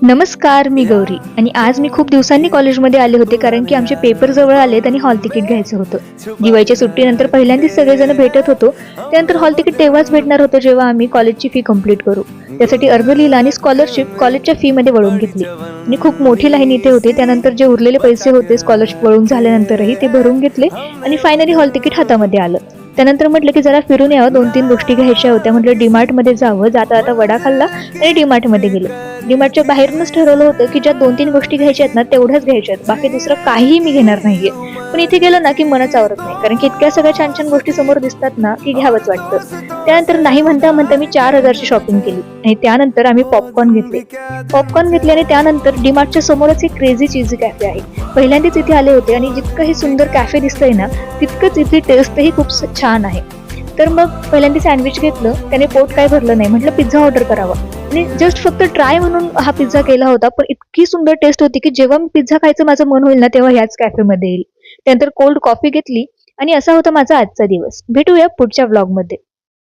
नमस्कार, मी गौरी आणि आज मी खूप दिवसांनी कॉलेजमध्ये आले होते कारण की आमचे पेपर जवळ आलेत आणि हॉल तिकीट घ्यायचं होतं. दिवाळीच्या सुट्टीनंतर पहिल्यांदाच सगळेजण भेटत होतो. त्यानंतर हॉल तिकीट तेव्हाच भेटणार होतं जेव्हा आम्ही कॉलेजची फी कंप्लीट करू. त्यासाठी अर्ज लिहिला आणि स्कॉलरशिप कॉलेजच्या फी मध्ये वळून घेतली आणि खूप मोठी लाईन इथे होती. त्यानंतर जे उरलेले पैसे होते स्कॉलरशिप वळून झाल्यानंतरही ते भरून घेतले आणि फायनली हॉल तिकीट हातामध्ये आलं. त्यानंतर म्हटलं की जरा फिरून यावं, 2-3 गोष्टी घ्यायच्या होत्या. म्हटलं डीमार्ट मध्ये जावं. जाता जाता वडा खाल्ला आणि डीमार्ट मध्ये गेलो. डीमार्टच्या बाहेरूनच ठरवलं होतं की ज्या 2-3 गोष्टी घ्यायच्या आहेत ना तेवढ्याच घ्यायच्या आहेत, बाकी दुसरं काहीही मी घेणार नाहीये. पण इथे गेलं ना की मनच आवरत नाही, कारण की इतक्या सगळ्या छान छान गोष्टी समोर दिसतात ना की घ्यावंच वाटतं. त्यानंतर नाही म्हणता म्हणता मी 4,000ची शॉपिंग केली आणि त्यानंतर आम्ही पॉपकॉर्न घेतले आणि त्यानंतर डीमार्टच्या समोरच एक क्रेझी चीज कॅफे आहे. पहिल्यांदाच इथे आले होते आणि जितकं हे सुंदर कॅफे दिसतंय ना तितकंच इथे टेस्टही खूप छान आहे. तर मग पहिल्यांदा सँडविच घेतलं, त्याने पोट काय भरलं नाही. म्हटलं पिझ्झा ऑर्डर करावा आणि जस्ट फक्त ट्राय म्हणून हा पिझ्झा केला होता, पण इतकी सुंदर टेस्ट होती की जेव्हा मी पिझ्झा खायचं माझं मन होईल ना तेव्हा ह्याच कॅफेमध्ये येईल. त्यानंतर कोल्ड कॉफी घेतली आणि असा होता माझा आजचा दिवस. भेटूया पुढच्या व्लॉगमध्ये.